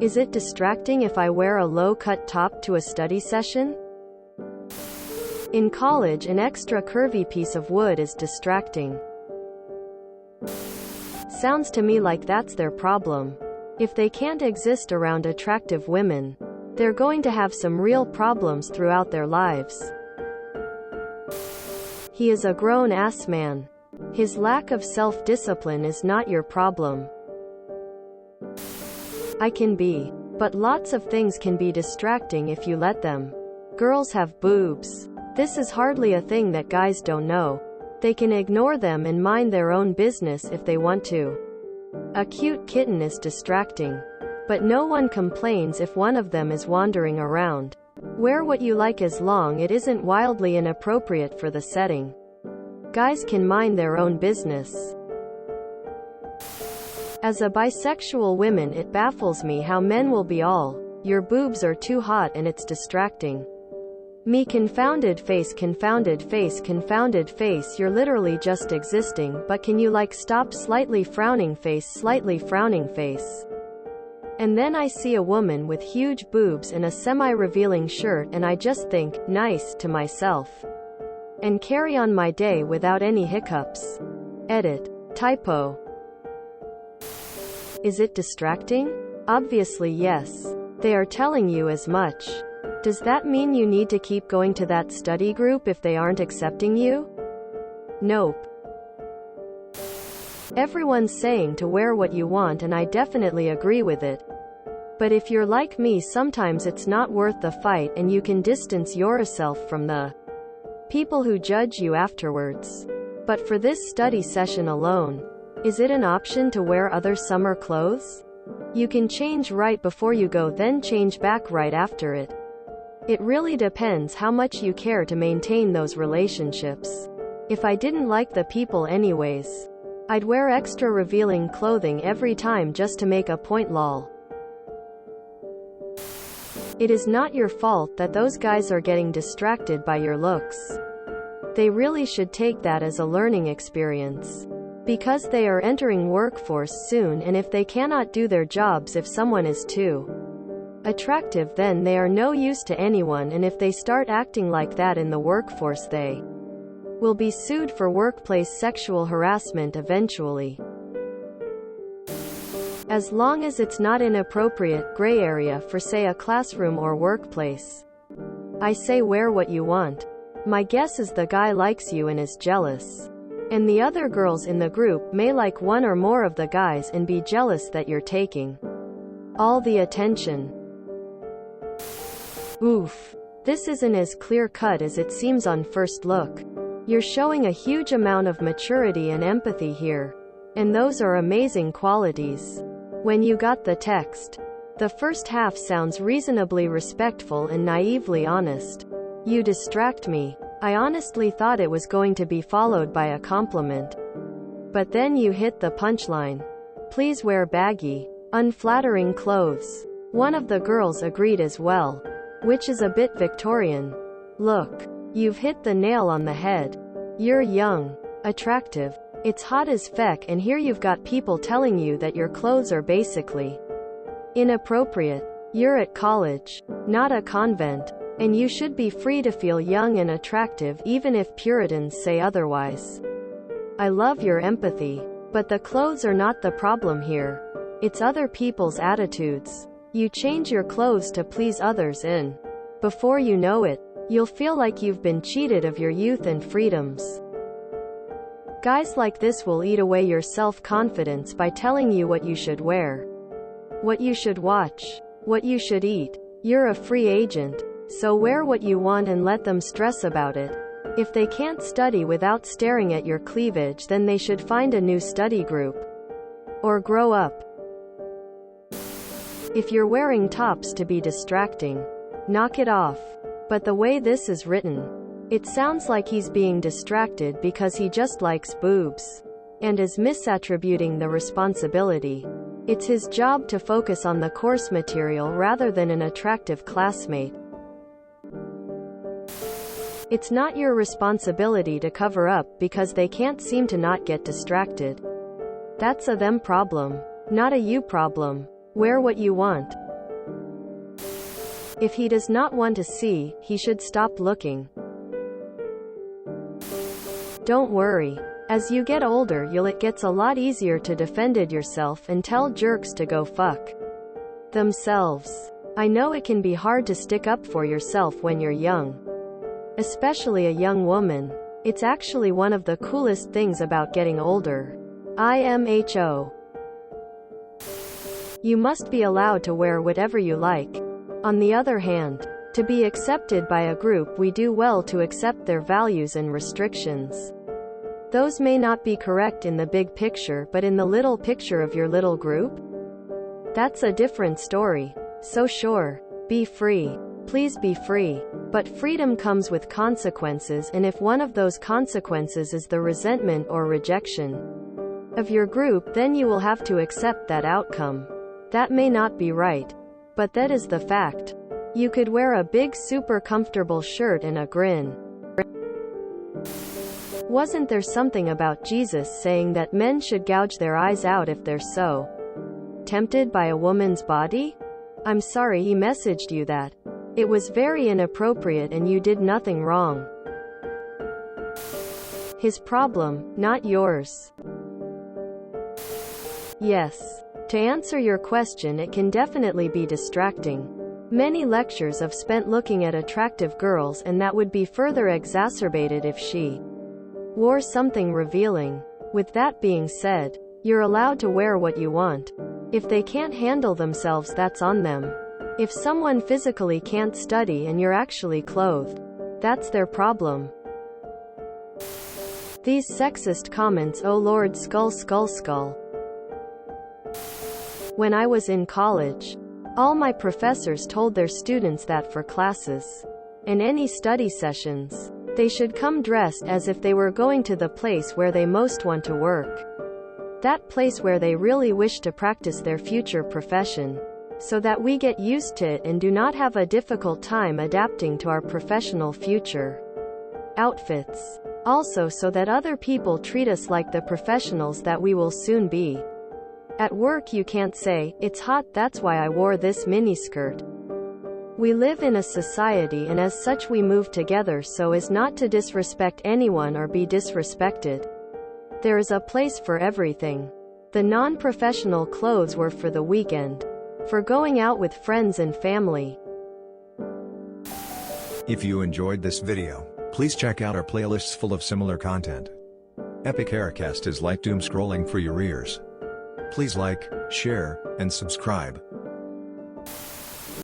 Is it distracting if I wear a low-cut top to a study session? In college, an extra curvy piece of wood is distracting. Sounds to me like that's their problem. If they can't exist around attractive women, they're going to have some real problems throughout their lives. He is a grown-ass man. His lack of self-discipline is not your problem. I can be. But lots of things can be distracting if you let them. Girls have boobs. This is hardly a thing that guys don't know. They can ignore them and mind their own business if they want to. A cute kitten is distracting. But no one complains if one of them is wandering around. Wear what you like as long as it isn't wildly inappropriate for the setting. Guys can mind their own business. As a bisexual woman, it baffles me how men will be all, "Your boobs are too hot and it's distracting." Me confounded face, confounded face, confounded face. You're literally just existing, but can you stop slightly frowning face, slightly frowning face. And then I see a woman with huge boobs and a semi-revealing shirt and I just think, nice, to myself. And carry on my day without any hiccups. Edit. Typo. Is it distracting? Obviously yes. They are telling you as much. Does that mean you need to keep going to that study group if they aren't accepting you? Nope. Everyone's saying to wear what you want and I definitely agree with it. But if you're like me, sometimes it's not worth the fight and you can distance yourself from the people who judge you afterwards. But for this study session alone, is it an option to wear other summer clothes? You can change right before you go, then change back right after it. It really depends how much you care to maintain those relationships. If I didn't like the people anyways, I'd wear extra revealing clothing every time just to make a point, lol. It is not your fault that those guys are getting distracted by your looks. They really should take that as a learning experience. Because they are entering workforce soon, and if they cannot do their jobs if someone is too attractive, then they are no use to anyone, and if they start acting like that in the workforce, they will be sued for workplace sexual harassment eventually. As long as it's not inappropriate gray area for, say, a classroom or workplace. I say wear what you want. My guess is the guy likes you and is jealous. And the other girls in the group may like one or more of the guys and be jealous that you're taking all the attention. Oof. This isn't as clear-cut as it seems on first look. You're showing a huge amount of maturity and empathy here. And those are amazing qualities. When you got the text, the first half sounds reasonably respectful and naively honest. You distract me. I honestly thought it was going to be followed by a compliment. But then you hit the punchline. Please wear baggy, unflattering clothes. One of the girls agreed as well. Which is a bit Victorian. Look. You've hit the nail on the head. You're young, attractive. It's hot as feck, and here you've got people telling you that your clothes are basically inappropriate. You're at college, not a convent. And you should be free to feel young and attractive even if Puritans say otherwise. I love your empathy. But the clothes are not the problem here. It's other people's attitudes. You change your clothes to please others and, before you know it, you'll feel like you've been cheated of your youth and freedoms. Guys like this will eat away your self-confidence by telling you what you should wear, what you should watch, what you should eat. You're a free agent. So wear what you want and let them stress about it. If they can't study without staring at your cleavage, then they should find a new study group. Or grow up. If you're wearing tops to be distracting, knock it off. But the way this is written, it sounds like he's being distracted because he just likes boobs. And is misattributing the responsibility. It's his job to focus on the course material rather than an attractive classmate. It's not your responsibility to cover up because they can't seem to not get distracted. That's a them problem, not a you problem. Wear what you want. If he does not want to see, he should stop looking. Don't worry. As you get older, it gets a lot easier to defend yourself and tell jerks to go fuck themselves. I know it can be hard to stick up for yourself when you're young. Especially a young woman. It's actually one of the coolest things about getting older. IMHO. You must be allowed to wear whatever you like. On the other hand, to be accepted by a group, we do well to accept their values and restrictions. Those may not be correct in the big picture, but in the little picture of your little group? That's a different story. So sure, be free. Please be free. But freedom comes with consequences, and if one of those consequences is the resentment or rejection of your group, then you will have to accept that outcome. That may not be right, but that is the fact. You could wear a big super comfortable shirt and a grin. Wasn't there something about Jesus saying that men should gouge their eyes out if they're so tempted by a woman's body? I'm sorry he messaged you that. It was very inappropriate and you did nothing wrong. His problem, not yours. Yes. To answer your question, it can definitely be distracting. Many lectures I've spent looking at attractive girls, and that would be further exacerbated if she wore something revealing. With that being said, you're allowed to wear what you want. If they can't handle themselves, that's on them. If someone physically can't study and you're actually clothed, that's their problem. These sexist comments, oh lord, skull skull skull. When I was in college, all my professors told their students that for classes and any study sessions, they should come dressed as if they were going to the place where they most want to work. That place where they really wish to practice their future profession. So that we get used to it and do not have a difficult time adapting to our professional future outfits. Also so that other people treat us like the professionals that we will soon be. At work you can't say, it's hot, that's why I wore this miniskirt. We live in a society, and as such we move together so as not to disrespect anyone or be disrespected. There is a place for everything. The non-professional clothes were for the weekend. For going out with friends and family. If you enjoyed this video, please check out our playlists full of similar content. Epic Haircast is like doom scrolling for your ears. Please like, share, and subscribe.